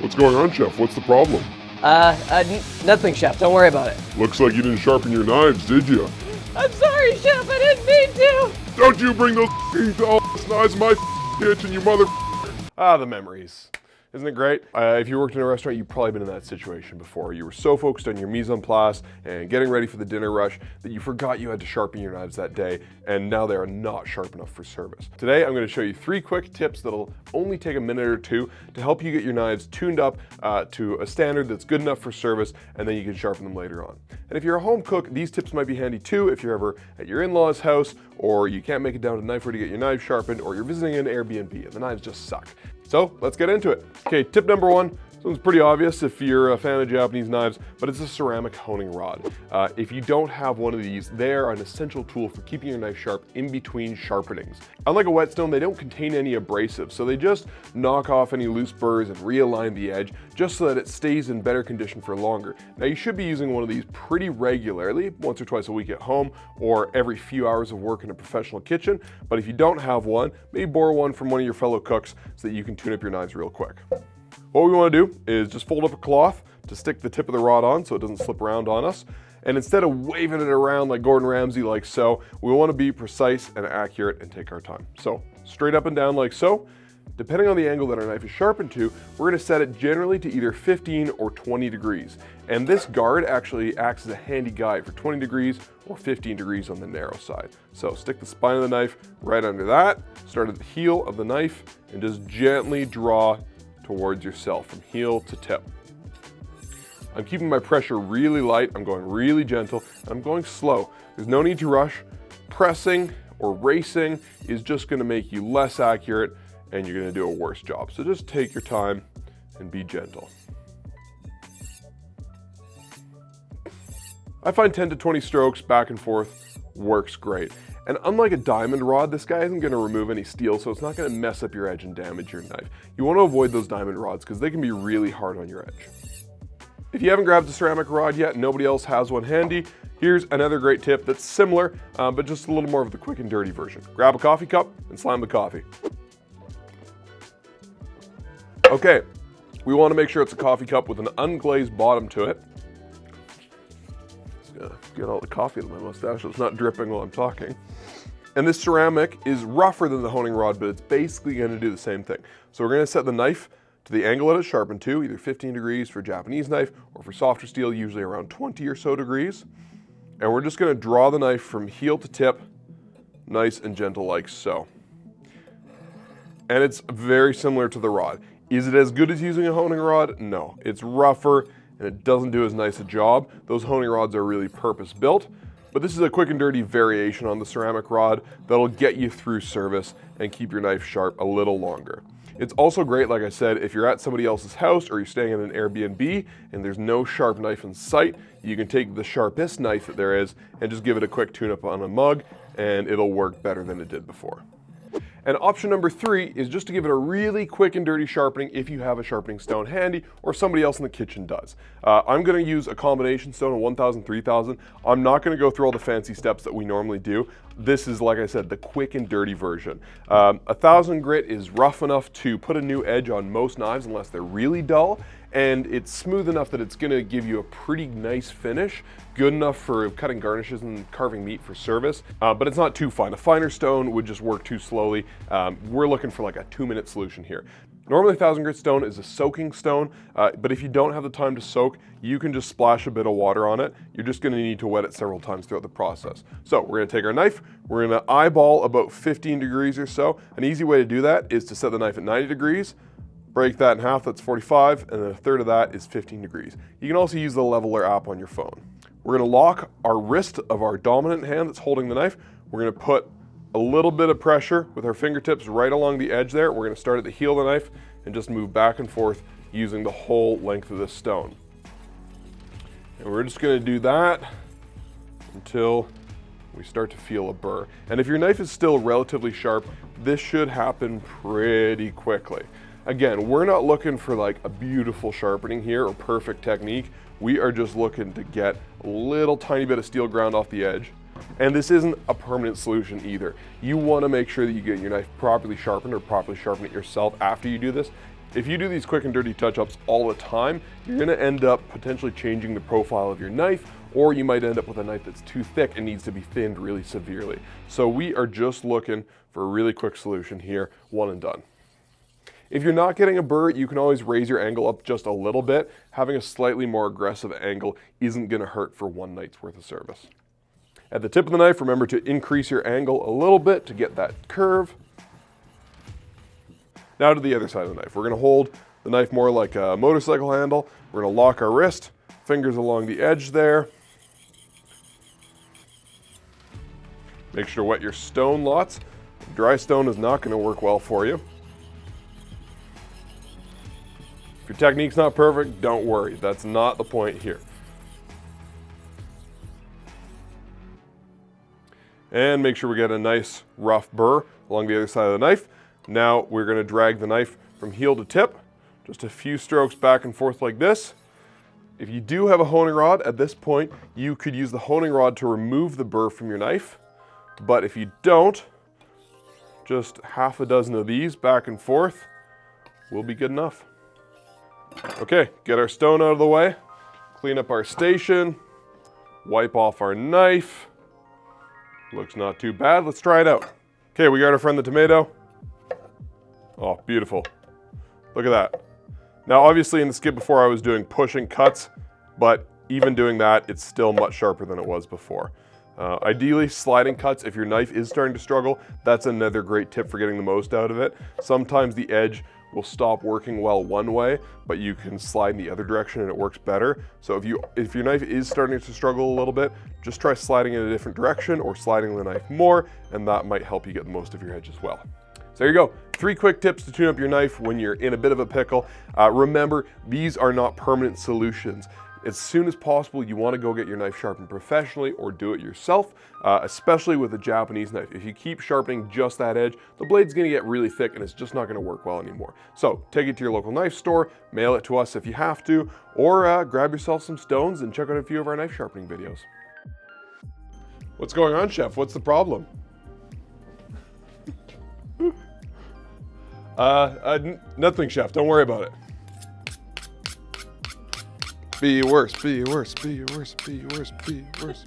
What's going on, Chef? What's the problem? Nothing, Chef. Don't worry about it. Looks like you didn't sharpen your knives, did you? I'm sorry, Chef. I didn't mean to. Don't you bring those knives in my kitchen, you mother. Ah, the memories. Isn't it great? If you worked in a restaurant, you've probably been in that situation before. You were so focused on your mise en place and getting ready for the dinner rush that you forgot you had to sharpen your knives that day, and now they are not sharp enough for service. Today, I'm going to show you 3 quick tips that'll only take a minute or 2 to help you get your knives tuned up to a standard that's good enough for service, and then you can sharpen them later on. And if you're a home cook, these tips might be handy too if you're ever at your in-laws' house, or you can't make it down to Knifewear to get your knives sharpened, or you're visiting an Airbnb and the knives just suck. So let's get into it. Okay, tip number 1. This one's pretty obvious if you're a fan of Japanese knives, but it's a ceramic honing rod. If you don't have one of these, they are an essential tool for keeping your knife sharp in between sharpenings. Unlike a whetstone, they don't contain any abrasive, so they just knock off any loose burrs and realign the edge just so that it stays in better condition for longer. Now, you should be using one of these pretty regularly, once or twice a week at home, or every few hours of work in a professional kitchen. But if you don't have one, maybe borrow one from one of your fellow cooks so that you can tune up your knives real quick. What we want to do is just fold up a cloth to stick the tip of the rod on so it doesn't slip around on us. And instead of waving it around like Gordon Ramsay like so, we want to be precise and accurate and take our time. So straight up and down like so. Depending on the angle that our knife is sharpened to, we're going to set it generally to either 15 or 20 degrees. And this guard actually acts as a handy guide for 20 degrees or 15 degrees on the narrow side. So stick the spine of the knife right under that, start at the heel of the knife, and just gently draw towards yourself from heel to tip. I'm keeping my pressure really light, I'm going really gentle, and I'm going slow. There's no need to rush. Pressing or racing is just going to make you less accurate and you're going to do a worse job. So just take your time and be gentle. I find 10 to 20 strokes back and forth works great. And unlike a diamond rod, this guy isn't going to remove any steel, so it's not going to mess up your edge and damage your knife. You want to avoid those diamond rods because they can be really hard on your edge. If you haven't grabbed a ceramic rod yet, nobody else has one handy, here's another great tip that's similar, but just a little more of the quick and dirty version. Grab a coffee cup and slam the coffee. Okay, we want to make sure it's a coffee cup with an unglazed bottom to it. Just gonna get all the coffee in my mustache so it's not dripping while I'm talking. And this ceramic is rougher than the honing rod, but it's basically going to do the same thing. So we're going to set the knife to the angle that it's sharpened to, either 15 degrees for a Japanese knife, or for softer steel, usually around 20 or so degrees. And we're just going to draw the knife from heel to tip, nice and gentle like so. And it's very similar to the rod. Is it as good as using a honing rod? No, it's rougher and it doesn't do as nice a job. Those honing rods are really purpose built, but this is a quick and dirty variation on the ceramic rod that'll get you through service and keep your knife sharp a little longer. It's also great, like I said, if you're at somebody else's house or you're staying in an Airbnb and there's no sharp knife in sight, you can take the sharpest knife that there is and just give it a quick tune-up on a mug and it'll work better than it did before. And option number 3 is just to give it a really quick and dirty sharpening if you have a sharpening stone handy or somebody else in the kitchen does. I'm going to use a combination stone, a 1000, 3000. I'm not going to go through all the fancy steps that we normally do. This is, like I said, the quick and dirty version. 1000 grit is rough enough to put a new edge on most knives unless they're really dull. And it's smooth enough that it's going to give you a pretty nice finish, good enough for cutting garnishes and carving meat for service, but it's not too fine. A finer stone would just work too slowly. We're looking for like a 2-minute solution here. Normally 1000 grit stone is a soaking stone, but if you don't have the time to soak, you can just splash a bit of water on it. You're just going to need to wet it several times throughout the process. So we're going to take our knife, we're going to eyeball about 15 degrees or so. An easy way to do that is to set the knife at 90 degrees, break that in half, that's 45, and then a third of that is 15 degrees. You can also use the leveler app on your phone. We're going to lock our wrist of our dominant hand that's holding the knife. We're going to put a little bit of pressure with our fingertips right along the edge there. We're going to start at the heel of the knife and just move back and forth using the whole length of this stone. And we're just going to do that until we start to feel a burr. And if your knife is still relatively sharp, this should happen pretty quickly. Again, we're not looking for like a beautiful sharpening here or perfect technique. We are just looking to get a little tiny bit of steel ground off the edge. And this isn't a permanent solution either. You want to make sure that you get your knife properly sharpened or properly sharpen it yourself after you do this. If you do these quick and dirty touch-ups all the time, you're gonna end up potentially changing the profile of your knife, or you might end up with a knife that's too thick and needs to be thinned really severely. So we are just looking for a really quick solution here, one and done. If you're not getting a burr, you can always raise your angle up just a little bit. Having a slightly more aggressive angle isn't gonna hurt for one night's worth of service. At the tip of the knife, remember to increase your angle a little bit to get that curve. Now to the other side of the knife. We're gonna hold the knife more like a motorcycle handle. We're gonna lock our wrist, fingers along the edge there. Make sure to wet your stone lots. Dry stone is not gonna work well for you. If your technique's not perfect, don't worry. That's not the point here. And make sure we get a nice rough burr along the other side of the knife. Now we're gonna drag the knife from heel to tip, just a few strokes back and forth like this. If you do have a honing rod, at this point, you could use the honing rod to remove the burr from your knife. But if you don't, just half a dozen of these back and forth will be good enough. Okay, get our stone out of the way, clean up our station, wipe off our knife. Looks not too bad, let's try it out. Okay, we got our friend the tomato. Oh, beautiful. Look at that. Now obviously in the skip before I was doing pushing cuts, but even doing that, it's still much sharper than it was before. Ideally, sliding cuts, if your knife is starting to struggle, that's another great tip for getting the most out of it. Sometimes the edge will stop working well one way, but you can slide in the other direction and it works better. So if your knife is starting to struggle a little bit, just try sliding in a different direction or sliding the knife more, and that might help you get the most of your edge as well. So there you go. 3 quick tips to tune up your knife when you're in a bit of a pickle. Remember, these are not permanent solutions. As soon as possible, you want to go get your knife sharpened professionally or do it yourself, especially with a Japanese knife. If you keep sharpening just that edge, the blade's going to get really thick and it's just not going to work well anymore. So take it to your local knife store, mail it to us if you have to, or grab yourself some stones and check out a few of our knife sharpening videos. What's going on, Chef? What's the problem? Nothing, Chef. Don't worry about it. Be worse, be worse, be worse, be worse, be worse.